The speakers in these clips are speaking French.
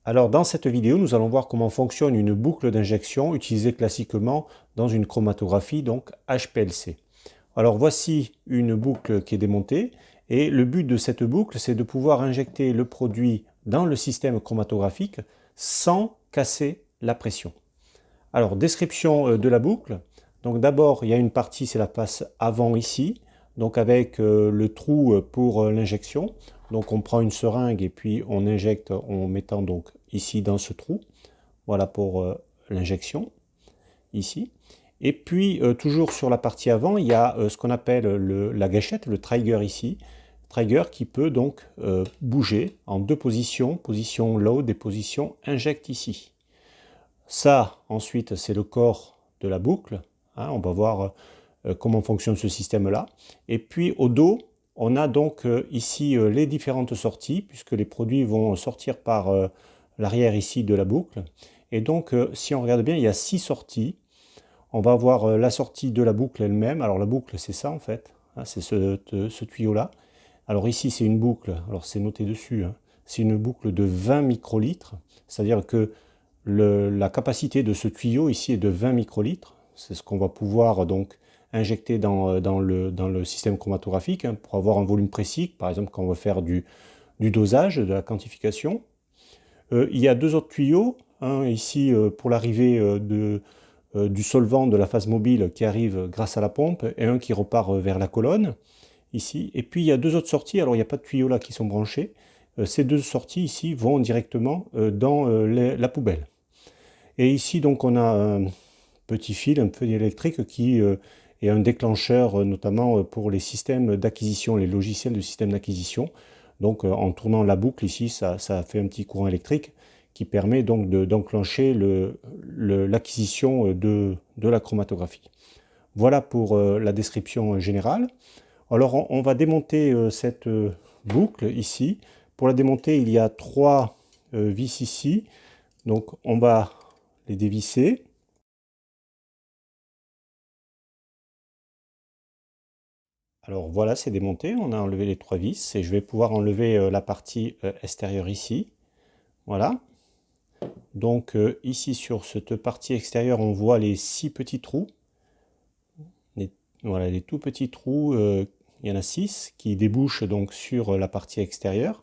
Alors dans cette vidéo, nous allons voir comment fonctionne une boucle d'injection utilisée classiquement dans une chromatographie, donc HPLC. Alors voici une boucle qui est démontée et le but de cette boucle, c'est de pouvoir injecter le produit dans le système chromatographique sans casser la pression. Alors description de la boucle. Donc d'abord, il y a une partie, c'est la face avant ici, donc avec le trou pour l'injection. Donc on prend une seringue et puis on injecte en mettant donc ici dans ce trou. Voilà pour l'injection, ici. Et puis toujours sur la partie avant, il y a ce qu'on appelle la gâchette, le trigger ici. Trigger qui peut donc bouger en deux positions, position load et position inject ici. Ça, ensuite, c'est le corps de la boucle. Hein, on va voir comment fonctionne ce système-là. Et puis au dos, on a donc ici les différentes sorties, puisque les produits vont sortir par l'arrière ici de la boucle. Et donc, si on regarde bien, il y a 6 sorties. On va voir la sortie de la boucle elle-même. Alors la boucle, c'est ça en fait. Hein, c'est ce tuyau-là. Alors ici, c'est une boucle. Alors c'est noté dessus. Hein, c'est une boucle de 20 microlitres. C'est-à-dire que la capacité de ce tuyau ici est de 20 microlitres. C'est ce qu'on va pouvoir donc injecter dans le système chromatographique hein, pour avoir un volume précis, par exemple quand on va faire du dosage, de la quantification. Il y a deux autres tuyaux, un ici pour l'arrivée du solvant de la phase mobile qui arrive grâce à la pompe et un qui repart vers la colonne, ici. Et puis il y a deux autres sorties, alors il n'y a pas de tuyaux là qui sont branchés. Ces deux sorties ici vont directement dans la poubelle. Et ici, donc, on a un petit fil, un fil électrique qui est un déclencheur, notamment pour les systèmes d'acquisition, les logiciels de système d'acquisition. Donc, en tournant la boucle ici, ça fait un petit courant électrique qui permet donc d'enclencher l'acquisition de la chromatographie. Voilà pour la description générale. Alors, on va démonter cette boucle ici. Pour la démonter, il y a 3 vis ici. Donc, on va les dévisser. Alors voilà, c'est démonté, on a enlevé les 3 vis et je vais pouvoir enlever la partie extérieure ici. Voilà. Donc ici sur cette partie extérieure, on voit les 6 petits trous. Voilà, les tout petits trous, il y en a 6 qui débouchent donc sur la partie extérieure,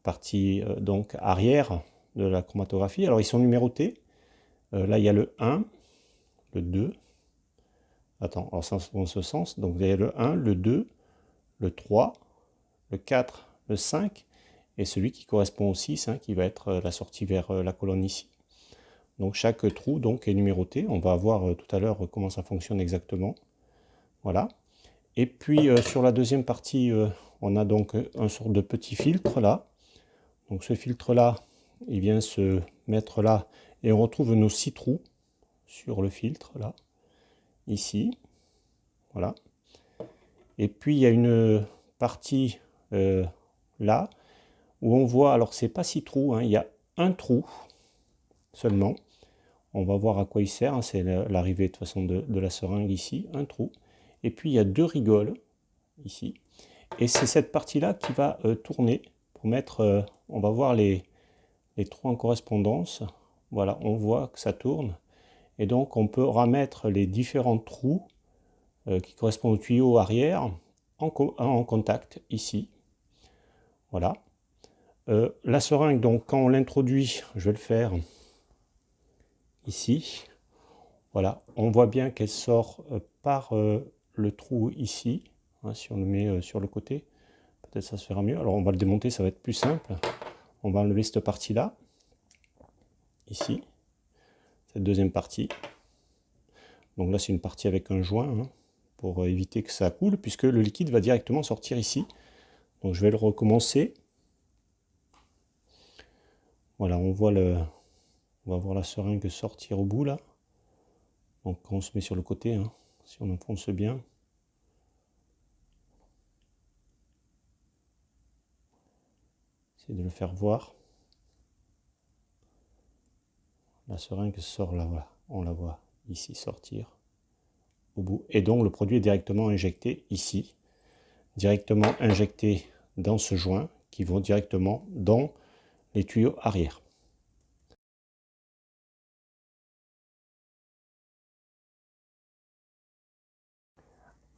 partie donc arrière de la chromatographie. Alors ils sont numérotés. Là il y a le 1, le 2. Attends, alors ça dans ce sens. Donc il y a le 1, le 2, le 3, le 4, le 5 et celui qui correspond au 6, hein, qui va être la sortie vers la colonne ici. Donc chaque trou donc, est numéroté. On va voir tout à l'heure comment ça fonctionne exactement. Voilà. Et puis sur la deuxième partie, on a donc un sort de petit filtre là. Donc ce filtre là, il vient se mettre là et on retrouve nos 6 trous sur le filtre là, ici. Voilà. Et puis il y a une partie là où on voit, alors c'est pas 6 trous, hein, il y a un trou seulement. On va voir à quoi il sert, hein, c'est l'arrivée de toute façon de la seringue ici, un trou. Et puis il y a 2 rigoles ici. Et c'est cette partie-là qui va tourner pour mettre, on va voir les trous en correspondance. Voilà, on voit que ça tourne. Et donc on peut remettre les différents trous qui correspondent au tuyau arrière en contact ici. Voilà. La seringue, donc quand on l'introduit, je vais le faire ici. Voilà, on voit bien qu'elle sort par le trou ici. Hein, si on le met sur le côté, peut-être ça se fera mieux. Alors on va le démonter, ça va être plus simple. On va enlever cette partie-là, ici, cette deuxième partie. Donc là c'est une partie avec un joint, hein, pour éviter que ça coule, puisque le liquide va directement sortir ici. Donc je vais le recommencer. Voilà, on va voir la seringue sortir au bout là. Donc on se met sur le côté, hein, si on enfonce bien. Essayez de le faire voir. La seringue sort là, voilà. On la voit ici sortir au bout. Et donc le produit est directement injecté ici, directement injecté dans ce joint qui vont directement dans les tuyaux arrière.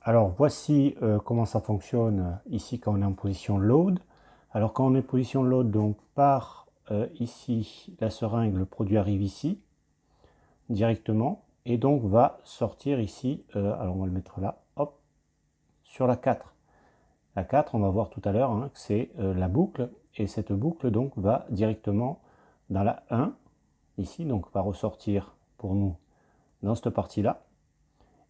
Alors voici comment ça fonctionne ici quand on est en position load. Alors quand on est en position load, donc par ici la seringue, le produit arrive ici directement et donc va sortir ici, alors on va le mettre là, hop, sur la 4. La 4, on va voir tout à l'heure hein, que c'est la boucle et cette boucle donc va directement dans la 1 ici, donc va ressortir pour nous dans cette partie-là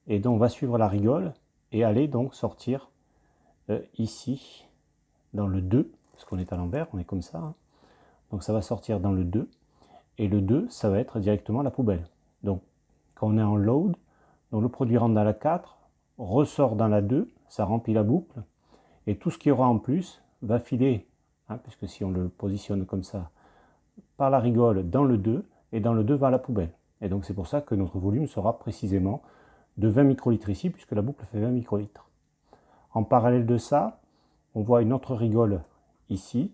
et donc va suivre la rigole et aller donc sortir ici dans le 2, parce qu'on est à l'envers, on est comme ça, hein. Donc ça va sortir dans le 2, et le 2, ça va être directement la poubelle. Donc quand on est en load, donc le produit rentre dans la 4, ressort dans la 2, ça remplit la boucle, et tout ce qu'il y aura en plus va filer, hein, puisque si on le positionne comme ça, par la rigole dans le 2, et dans le 2 va à la poubelle. Et donc c'est pour ça que notre volume sera précisément de 20 microlitres ici, puisque la boucle fait 20 microlitres. En parallèle de ça, on voit une autre rigole ici,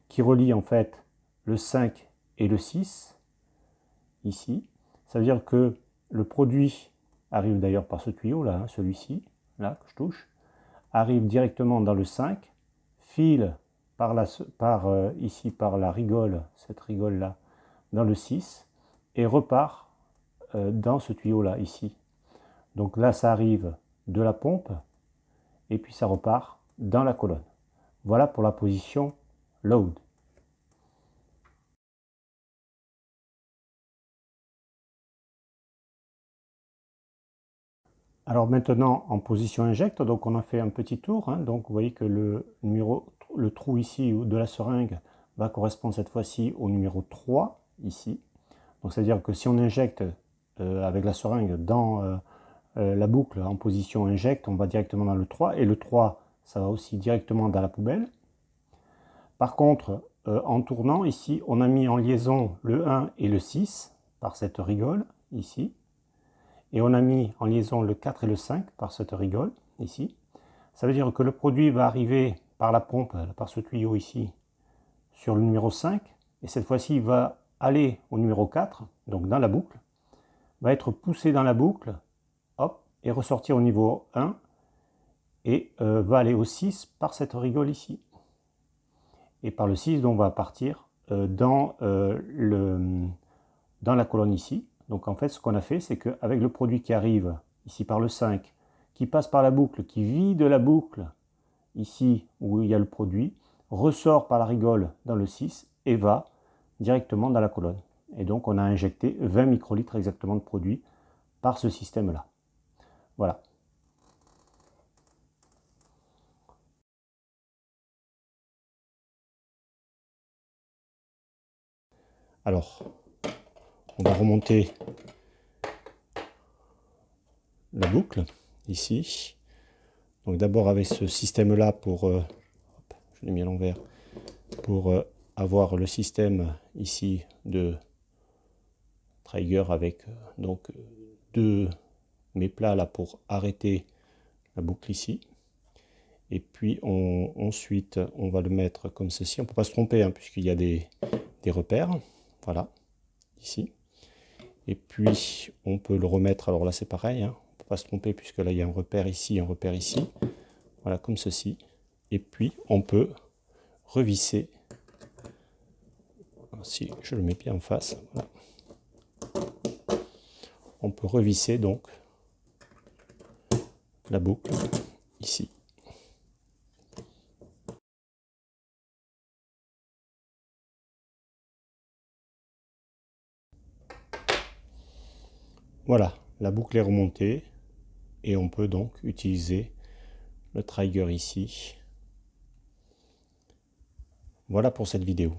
qui relie en fait le 5 et le 6, ici. Ça veut dire que le produit arrive d'ailleurs par ce tuyau là, hein, celui-ci, là, que je touche, arrive directement dans le 5, file ici par la rigole, cette rigole là, dans le 6, et repart dans ce tuyau là, ici. Donc là, ça arrive de la pompe, et puis ça repart dans la colonne. Voilà pour la position load. Alors maintenant en position inject, donc on a fait un petit tour, hein, donc vous voyez que le trou ici de la seringue va correspondre cette fois-ci au numéro 3 ici. Donc c'est à dire que si on injecte avec la seringue dans la boucle en position inject, on va directement dans le 3, et le 3 ça va aussi directement dans la poubelle. Par contre en tournant ici, on a mis en liaison le 1 et le 6 par cette rigole ici. Et on a mis en liaison le 4 et le 5 par cette rigole, ici. Ça veut dire que le produit va arriver par la pompe, par ce tuyau ici, sur le numéro 5, et cette fois-ci, il va aller au numéro 4, donc dans la boucle, va être poussé dans la boucle, hop, et ressortir au niveau 1, et va aller au 6 par cette rigole ici. Et par le 6, donc, on va partir dans la colonne ici. Donc en fait, ce qu'on a fait, c'est qu'avec le produit qui arrive ici par le 5, qui passe par la boucle, qui vide la boucle ici où il y a le produit, ressort par la rigole dans le 6 et va directement dans la colonne. Et donc on a injecté 20 microlitres exactement de produit par ce système-là. Voilà. Alors, on va remonter la boucle ici. Donc d'abord avec ce système-là pour, je l'ai mis à l'envers, pour avoir le système ici de trigger avec donc deux méplats là pour arrêter la boucle ici. Et puis ensuite on va le mettre comme ceci. On ne peut pas se tromper hein, puisqu'il y a des repères. Voilà, ici. Et puis on peut le remettre, alors là c'est pareil, hein, on ne peut pas se tromper puisque là il y a un repère ici, un repère ici. Voilà, comme ceci. Et puis on peut revisser. Alors, si je le mets bien en face, voilà. On peut revisser donc la boucle ici. Voilà, la boucle est remontée et on peut donc utiliser le trigger ici. Voilà pour cette vidéo.